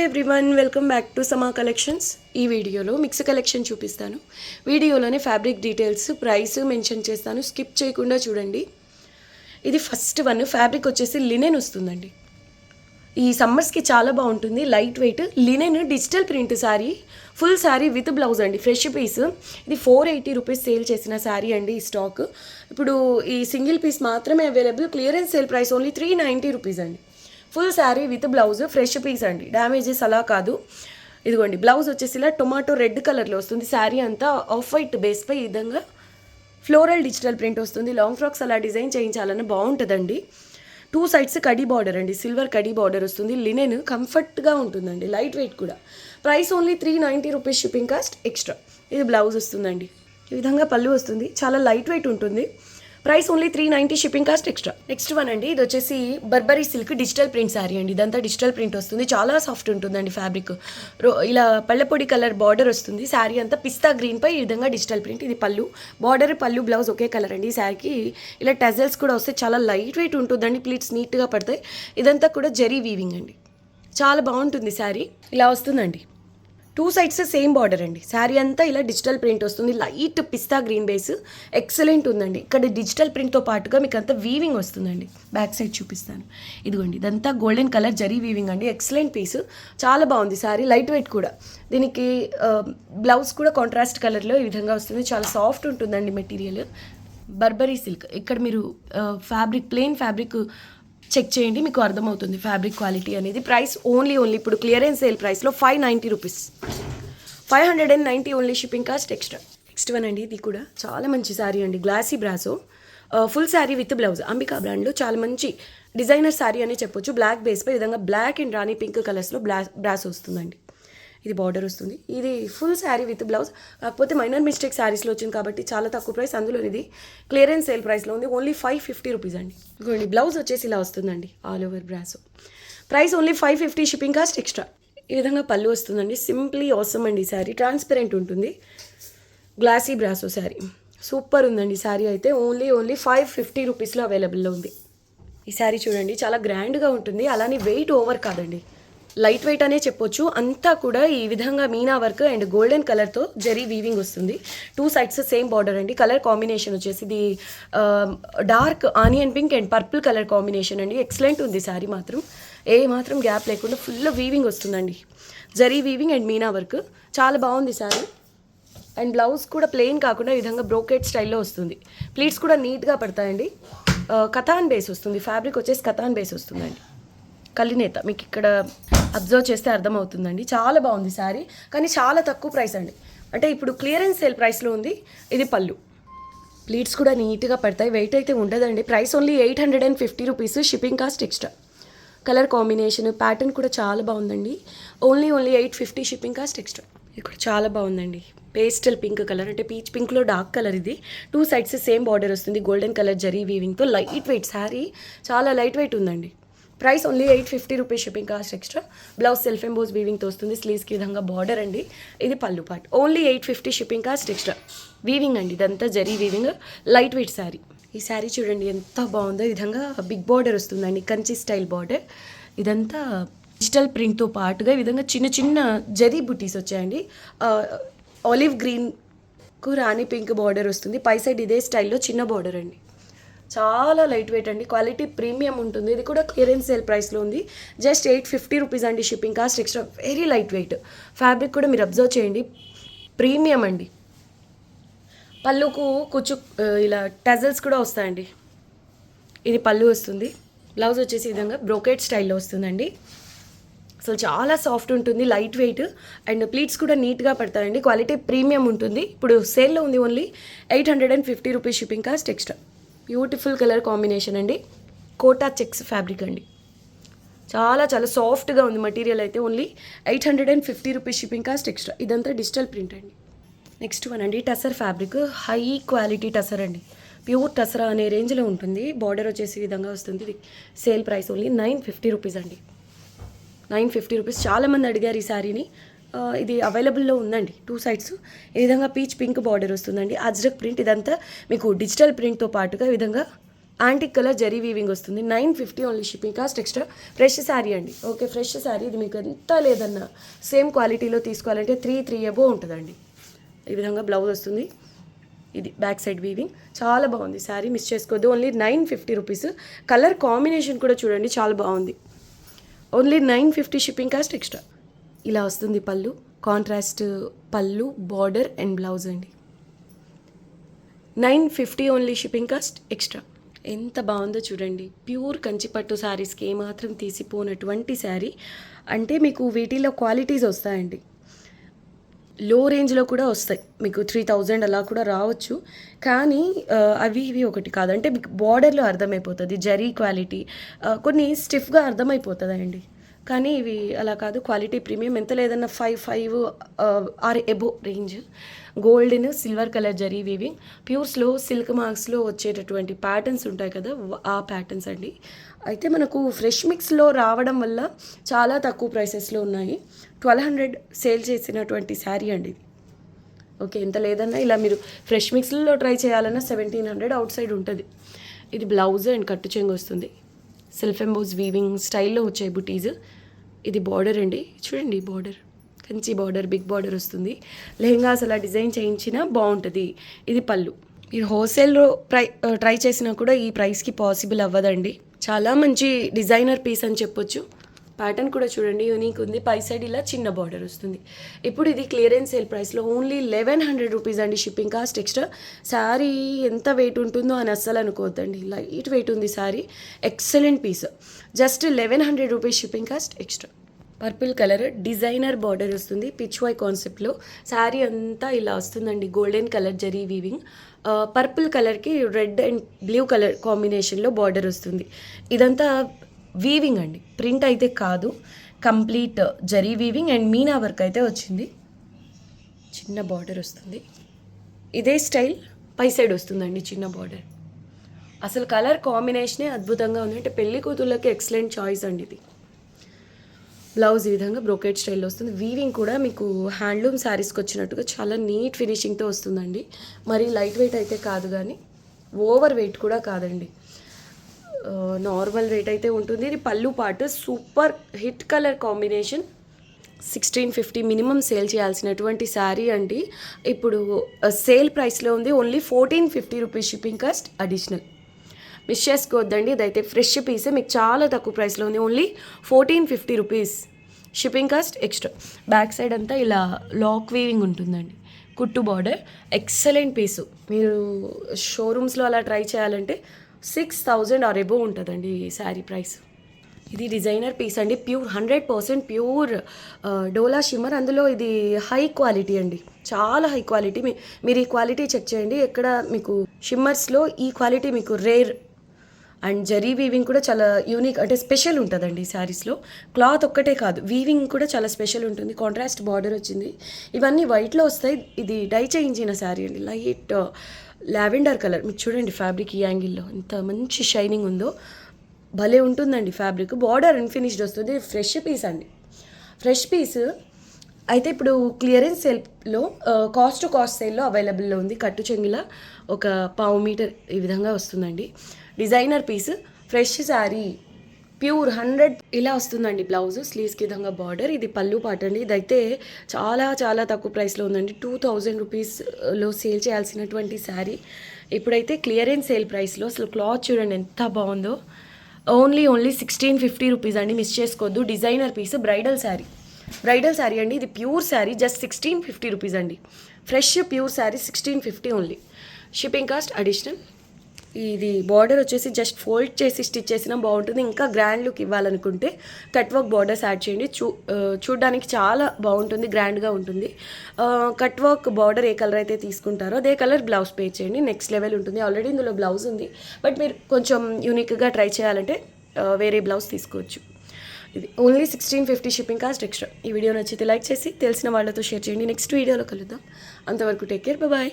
Everyone welcome back to Sama collections. ఈ వీడియోలో mix collection చూపిస్తాను. వీడియోలోనే ఫ్యాబ్రిక్ డీటెయిల్స్, ప్రైస్ మెన్షన్ చేస్తాను. స్కిప్ చేయకుండా చూడండి. ఇది ఫస్ట్ వన్. ఫ్యాబ్రిక్ వచ్చేసి లినెన్ వస్తుందండి. ఈ సమ్మర్స్కి చాలా బాగుంటుంది. Light weight linen digital print sari, full sari with blouse అండి. Fresh piece. ఇది 480 రూపీస్ సేల్ చేసిన శారీ అండి. ఈ స్టాక్ ఇప్పుడు ఈ సింగిల్ పీస్ మాత్రమే available. Clearance sale price only 390 rupees అండి. Full sari with blouse, fresh piece అండి. డ్యామేజెస్ అలా కాదు. ఇదిగోండి బ్లౌజ్ వచ్చేసి ఇలా టొమాటో రెడ్ కలర్లో వస్తుంది. శారీ అంతా ఆఫ్ వైట్ బేస్పై ఈ విధంగా ఫ్లోరల్ డిజిటల్ ప్రింట్ వస్తుంది. లాంగ్ ఫ్రాక్స్ అలా డిజైన్ చేయించాలని బాగుంటుందండి. 2 సైడ్స్ కడీ బార్డర్ అండి. సిల్వర్ కడీ బార్డర్ వస్తుంది. లినెన్ కంఫర్ట్గా ఉంటుందండి. లైట్ వెయిట్ కూడా. Price only 390 rupees, shipping cost extra. ఇది బ్లౌజ్ వస్తుందండి. ఈ విధంగా పళ్ళు వస్తుంది. చాలా లైట్ వెయిట్ ఉంటుంది. Price only 390, shipping cost extra. Next one అండి. ఇది వచ్చేసి Burberry silk digital print sari అండి. ఇదంతా డిజిటల్ ప్రింట్ వస్తుంది. చాలా సాఫ్ట్ ఉంటుందండి ఫ్యాబ్రిక్. ఇలా పళ్ళపొడి కలర్ బార్డర్ వస్తుంది. శారీ అంతా పిస్తా గ్రీన్ పై ఈ విధంగా డిజిటల్ ప్రింట్. ఇది పళ్ళు. బార్డర్, పళ్ళు, బ్లౌజ్ ఒకే కలర్ అండి. ఈ శారీకి ఇలా టజల్స్ కూడా వస్తే చాలా లైట్ వెయిట్ ఉంటుందండి. ప్లీట్స్ నీట్గా పడతాయి. ఇదంతా కూడా జరీ వీవింగ్ అండి. చాలా బాగుంటుంది శారీ. ఇలా వస్తుందండి. 2 సైడ్స్ సేమ్ బార్డర్ అండి. శారీ అంతా ఇలా డిజిటల్ ప్రింట్ వస్తుంది. లైట్ పిస్తా గ్రీన్ బేస్. ఎక్సలెంట్ ఉందండి. ఇక్కడ డిజిటల్ ప్రింట్తో పాటుగా మీకు అంతా వీవింగ్ వస్తుందండి. బ్యాక్ సైడ్ చూపిస్తాను. ఇదిగోండి ఇదంతా గోల్డెన్ కలర్ జరీ వీవింగ్ అండి. Excellent piece. చాలా బాగుంది శారీ. లైట్ వెయిట్ కూడా. దీనికి బ్లౌజ్ కూడా కాంట్రాస్ట్ కలర్లో ఈ విధంగా వస్తుంది. చాలా సాఫ్ట్ ఉంటుందండి మెటీరియల్. Burberry silk. ఇక్కడ మీరు ఫ్యాబ్రిక్, ప్లెయిన్ ఫ్యాబ్రిక్ చెక్ చేయండి, మీకు అర్థమవుతుంది ఫ్యాబ్రిక్ క్వాలిటీ అనేది. ప్రైస్ ఓన్లీ ఇప్పుడు క్లియరెన్స్ సేల్ ప్రైస్లో 590 rupees, 590 only, shipping cost extra. Next one అండి. ఇది కూడా చాలా మంచి శారీ అండి. Glossy brasso full sari with blouse. Ambika బ్రాండ్లో చాలా మంచి డిజైనర్ శారీ అని చెప్పొచ్చు. బ్లాక్ బేస్పై ఈ విధంగా బ్లాక్ అండ్ రాణి పింక్ కలర్స్లో బ్రాసో వస్తుందండి. ఇది బార్డర్ వస్తుంది. ఇది ఫుల్ శారీ విత్ బ్లౌజ్. కాకపోతే మైనర్ మిస్టేక్ శారీస్లో వచ్చింది కాబట్టి చాలా తక్కువ ప్రైస్. అందులో ఇది క్లియరెన్స్ సేల్ ప్రైస్లో ఉంది. ఓన్లీ 550 రూపీస్ అండి. ఇదిగోండి బ్లౌజ్ వచ్చేసి ఇలా వస్తుందండి. All over brasso. Price only 550, shipping cost extra. ఈ విధంగా పళ్ళు వస్తుందండి. సింప్లీ ఆసమ్ అండి. శారీ ట్రాన్స్పరెంట్ ఉంటుంది. గ్లాసీ బ్రాసో శారీ సూపర్ ఉందండి. శారీ అయితే ఓన్లీ 550 రూపీస్లో అవైలబుల్లో ఉంది. ఈ శారీ చూడండి చాలా గ్రాండ్గా ఉంటుంది. అలానే వెయిట్ ఓవర్ కాదండి. లైట్ వెయిట్ అనే చెప్పొచ్చు. అంతా కూడా ఈ విధంగా మీనా వర్క్ అండ్ గోల్డెన్ కలర్తో జరీ వీవింగ్ వస్తుంది. 2 సైడ్స్ సేమ్ బార్డర్ అండి. కలర్ కాంబినేషన్ వచ్చేసి ఇది dark onion pink and purple colour combination అండి. ఎక్సలెంట్ ఉంది శారీ మాత్రం. ఏ మాత్రం గ్యాప్ లేకుండా ఫుల్ వీవింగ్ వస్తుందండి. Zari weaving and meena work. చాలా బాగుంది శారీ. అండ్ బ్లౌజ్ కూడా ప్లెయిన్ కాకుండా ఈ విధంగా బ్రోకెట్ స్టైల్లో వస్తుంది. ప్లీట్స్ కూడా నీట్గా పడతాయండి. కథాన్ బేస్ వస్తుంది. ఫ్యాబ్రిక్ వచ్చేసి కథాన్ బేస్ వస్తుందండి. కలినేత మీకు ఇక్కడ అబ్జర్వ్ చేస్తే అర్థమవుతుందండి. చాలా బాగుంది శారీ. కానీ చాలా తక్కువ ప్రైస్ అండి. అంటే ఇప్పుడు క్లియరెన్స్ సేల్ ప్రైస్లో ఉంది. ఇది పళ్ళు. ప్లీట్స్ కూడా నీట్గా పడతాయి. వెయిట్ అయితే ఉండదండి. Price only 850 rupees, shipping cost extra. Colour combination, pattern కూడా చాలా బాగుందండి. Only 850, shipping cost extra. ఇది కూడా చాలా బాగుందండి. పేస్టల్ పింక్ కలర్, అంటే పీచ్ పింక్లో డార్క్ కలర్. ఇది 2 సైడ్స్ సేమ్ బార్డర్ వస్తుంది. గోల్డెన్ కలర్ జరీ వీవింగ్తో లైట్ వెయిట్ శారీ. చాలా లైట్ వెయిట్ ఉందండి. Price only 850 rupees, shipping cost extra. Blouse self emboss వీవింగ్తో వస్తుంది. స్లీవ్స్కి విధంగా బార్డర్ అండి. ఇది pallu part. Only 850, shipping cost extra. Weaving అండి. ఇదంతా zari weaving, light weight sari. ఈ శారీ చూడండి ఎంత బాగుందో. ఈ విధంగా బిగ్ బార్డర్ వస్తుందండి. Kanchi style border. ఇదంతా డిజిటల్ ప్రింట్తో పాటుగా ఈ విధంగా చిన్న చిన్న జరీ బుటీస్ వచ్చాయండి. ఆలివ్ గ్రీన్కు రాణి పింక్ బార్డర్ వస్తుంది. పై సైడ్ ఇదే స్టైల్లో చిన్న బార్డర్ అండి. చాలా లైట్ వెయిట్ అండి. క్వాలిటీ ప్రీమియం ఉంటుంది. ఇది కూడా క్లియరెన్స్ సేల్ ప్రైస్లో ఉంది. జస్ట్ 850 రూపీస్ అండి, shipping cost extra. Very light weight. Fabric కూడా మీరు అబ్జర్వ్ చేయండి. ప్రీమియం అండి. పళ్ళుకు ఇలా టజల్స్ కూడా వస్తాయండి. ఇది పళ్ళు వస్తుంది. బ్లౌజ్ వచ్చేసి ఈ విధంగా బ్రోకెట్ స్టైల్లో వస్తుందండి. అసలు చాలా సాఫ్ట్ ఉంటుంది. లైట్ వెయిట్ అండ్ ప్లీట్స్ కూడా నీట్గా పడతాయండి. క్వాలిటీ ప్రీమియం ఉంటుంది. ఇప్పుడు సేల్లో ఉంది. Only 850 rupees, shipping cost extra. Beautiful colour combination అండి. కోటా చెక్స్ ఫ్యాబ్రిక్ అండి. చాలా చాలా సాఫ్ట్గా ఉంది మెటీరియల్ అయితే. Only 850 rupees, shipping cost extra. ఇదంతా డిజిటల్ ప్రింట్ అండి. నెక్స్ట్ వన్ అండి. Tussar fabric. High quality tussar అండి. ప్యూర్ టసరా అనే రేంజ్లో ఉంటుంది. బార్డర్ వచ్చేసి ఈ విధంగా వస్తుంది. ఇది సేల్ ప్రైస్ ఓన్లీ 950 రూపీస్ అండి. 950 రూపీస్. చాలామంది అడిగారు ఈ శారీని. ఇది అవైలబుల్లో ఉందండి. 2 సైడ్స్ ఈ విధంగా పీచ్ పింక్ బార్డర్ వస్తుందండి. అజ్రక్ ప్రింట్. ఇదంతా మీకు డిజిటల్ ప్రింట్తో పాటుగా ఈ విధంగా యాంటిక్ కలర్ జరీ వీవింగ్ వస్తుంది. 950 only shipping cost extra. Fresh sari అండి. Okay, fresh sari. ఇది మీకు ఎంత లేదన్నా సేమ్ క్వాలిటీలో తీసుకోవాలంటే 3 అబోవ్ ఉంటుందండి. ఈ విధంగా బ్లౌజ్ వస్తుంది. ఇది బ్యాక్ సైడ్ వీవింగ్, చాలా బాగుంది శారీ, మిస్ చేసుకోవద్దు. Only 950 rupees. కలర్ కాంబినేషన్ కూడా చూడండి, చాలా బాగుంది. Only 950 shipping cost extra. ఇలా వస్తుంది పళ్ళు, కాంట్రాస్ట్ పళ్ళు, బార్డర్ అండ్ బ్లౌజ్ అండి. 950 ఓన్లీ షిప్పింగ్ కాస్ట్ ఎక్స్ట్రా. ఎంత బాగుందో చూడండి. ప్యూర్ కంచిపట్టు శారీస్కి ఏమాత్రం తీసిపోనటువంటి శారీ. అంటే మీకు వీటిలో క్వాలిటీస్ వస్తాయండి. లో రేంజ్లో కూడా వస్తాయి, మీకు 3000 అలా కూడా రావచ్చు. కానీ అవి ఇవి ఒకటి కాదు. అంటే మీకు బార్డర్లో అర్థమైపోతుంది జరీ క్వాలిటీ. కొన్ని స్టిఫ్గా అర్థమైపోతుందండి. కానీ ఇవి అలా కాదు, క్వాలిటీ ప్రీమియం. ఎంత లేదన్నా 5 or above range. Golden silver colour zari weaving, pure slow silk మార్క్స్లో వచ్చేటటువంటి ప్యాటర్న్స్ ఉంటాయి కదా, ఆ ప్యాటర్న్స్ అండి. అయితే మనకు ఫ్రెష్ మిక్స్లో రావడం వల్ల చాలా తక్కువ ప్రైసెస్లో ఉన్నాయి. 1200 సేల్ చేసినటువంటి శారీ అండి. ఓకే, ఎంత లేదన్నా ఇలా మీరు ఫ్రెష్ మిక్స్లో ట్రై చేయాలన్నా 1700 అవుట్ సైడ్ ఉంటుంది. ఇది బ్లౌజ్ అండ్ కట్టు చెంగు వస్తుంది. సెల్ఫ్ ఎంబోస్ వీవింగ్ స్టైల్లో వచ్చాయి బుటీస్. ఇది బార్డర్ అండి, చూడండి border Kanchi border, big border వస్తుంది. లెహెంగాస్ అలా డిజైన్ చేయించినా బాగుంటుంది. ఇది పళ్ళు. మీరు హోల్సేల్లో ట్రై చేసినా కూడా ఈ ప్రైస్కి పాసిబుల్ అవ్వదండి. చాలా మంచి డిజైనర్ పీస్ అని చెప్పొచ్చు. ప్యాటర్న్ కూడా చూడండి, యూనిక్ ఉంది. పై సైడ్ ఇలా చిన్న బార్డర్ వస్తుంది. ఇప్పుడు ఇది క్లియరెన్స్ సేల్ ప్రైస్లో ఓన్లీ 1100 రూపీస్ అండి. Shipping cost extra. శారీ ఎంత వెయిట్ ఉంటుందో అని అస్సలు అనుకోవద్దండి, లైట్ వెయిట్ ఉంది sari. Excellent piece. Just 1100 rupees shipping cost extra. Purple colour designer border వస్తుంది, పిచ్ వై కాన్సెప్ట్లో. శారీ అంతా ఇలా వస్తుందండి, golden colour zari weaving. Purple కలర్కి రెడ్ అండ్ బ్లూ కలర్ కాంబినేషన్లో బార్డర్ వస్తుంది. ఇదంతా వీవింగ్ అండి, ప్రింట్ అయితే కాదు. Complete zari weaving and meena work అయితే వచ్చింది. చిన్న బార్డర్ వస్తుంది. ఇదే స్టైల్ పై సైడ్ వస్తుందండి, చిన్న బార్డర్. అసలు కలర్ కాంబినేషనే అద్భుతంగా ఉంది. అంటే పెళ్లి కూతుళ్ళకి ఎక్సలెంట్ చాయిస్ అండి ఇది. బ్లౌజ్ ఈ విధంగా బ్రోకెట్ స్టైల్లో వస్తుంది. వీవింగ్ కూడా మీకు హ్యాండ్లూమ్ శారీస్కి వచ్చినట్టుగా చాలా నీట్ ఫినిషింగ్తో వస్తుందండి. మరి లైట్ వెయిట్ అయితే కాదు, కానీ ఓవర్ వెయిట్ కూడా కాదండి, నార్మల్ వెయిట్ అయితే ఉంటుంది. ఇది పళ్ళు పాటు super hit colour combination. 1650 minimum sale చేయాల్సినటువంటి శారీ అండి. ఇప్పుడు సేల్ ప్రైస్లో ఉంది. Only 1450 rupees shipping cost additional. Miss చేసుకోవద్దండి, ఇదైతే ఫ్రెష్ పీసే, మీకు చాలా తక్కువ ప్రైస్లో ఉంది. Only 1450 rupees shipping cost extra. Back side అంతా ఇలా లాక్ వీవింగ్ ఉంటుందండి, కుట్టు బార్డర్. ఎక్సలెంట్ పీసు. మీరు షోరూమ్స్లో అలా ట్రై చేయాలంటే 6000 ఆర్ ఎబో ఉంటుందండి ఈ శారీ ప్రైస్. ఇది డిజైనర్ పీస్ అండి, ప్యూర్ 100% ప్యూర్ డోలా షిమ్మర్. అందులో ఇది హై క్వాలిటీ అండి, చాలా హై క్వాలిటీ. మీరు ఈ క్వాలిటీ చెక్ చేయండి. ఎక్కడ మీకు షిమ్మర్స్లో ఈ క్వాలిటీ మీకు రేర్. అండ్ జరీ వీవింగ్ కూడా చాలా యూనిక్, అంటే స్పెషల్ ఉంటుందండి ఈ శారీస్లో. క్లాత్ ఒక్కటే కాదు, వీవింగ్ కూడా చాలా స్పెషల్ ఉంటుంది. కాంట్రాస్ట్ బార్డర్ వచ్చింది. ఇవన్నీ వైట్లో వస్తాయి. ఇది డై చేయించిన శారీ అండి, లైట్ లావెండర్ కలర్. మీకు చూడండి ఫ్యాబ్రిక్ ఈ యాంగిల్లో ఎంత మంచి షైనింగ్ ఉందో, భలే ఉంటుందండి ఫ్యాబ్రిక్. బార్డర్ అన్ఫినిష్డ్ వస్తుంది. ఫ్రెష్ పీస్ అండి, ఫ్రెష్ పీస్. అయితే ఇప్పుడు క్లియరెన్స్ సేల్లో కాస్ట్ టు కాస్ట్ సేల్లో అవైలబుల్లో ఉంది. కట్టు చెంగిల ఒక 1/4 మీటర్ ఈ విధంగా వస్తుందండి. Designer piece, fresh sari, pure 100 ఇలా వస్తుందండి. బ్లౌజ్ స్లీవ్స్కి విధంగా బార్డర్. ఇది పళ్ళు పాట అండి. ఇదైతే చాలా చాలా తక్కువ ప్రైస్లో ఉందండి. 2000 రూపీస్లో సేల్ చేయాల్సినటువంటి శారీ ఇప్పుడైతే క్లియరెన్స్ సేల్ ప్రైస్లో. అసలు క్లాత్ చూడండి ఎంత బాగుందో. ఓన్లీ 1650 రూపీస్ అండి, మిస్ చేసుకోవద్దు. డిజైనర్ పీస్, బ్రైడల్ శారీ అండి. ఇది ప్యూర్ శారీ, జస్ట్ 1650 రూపీస్ అండి. Fresh pure sari 1650 only. Shipping cost additional. ఇది బార్డర్ వచ్చేసి జస్ట్ ఫోల్డ్ చేసి స్టిచ్ చేసినా బాగుంటుంది. ఇంకా గ్రాండ్ లుక్ ఇవ్వాలనుకుంటే కట్ వర్క్ బార్డర్స్ యాడ్ చేయండి. చూడడానికి చాలా బాగుంటుంది, గ్రాండ్గా ఉంటుంది. కట్ వర్క్ బార్డర్ ఏ కలర్ అయితే తీసుకుంటారో అదే కలర్ బ్లౌజ్ పే చేయండి, నెక్స్ట్ లెవెల్ ఉంటుంది. ఆల్రెడీ ఇందులో బ్లౌజ్ ఉంది, బట్ మీరు కొంచెం యూనిక్గా ట్రై చేయాలంటే వేరే బ్లౌజ్ తీసుకోవచ్చు. ఇది ఓన్లీ 1650 షిప్పింగ్ కాస్ట్ ఎక్స్ట్రా. ఈ వీడియో నచ్చితే లైక్ చేసి తెలిసిన వాళ్ళతో షేర్ చేయండి. నెక్స్ట్ వీడియోలో కలుద్దాం. అంతవరకు టేక్ కేర్, బాయ్.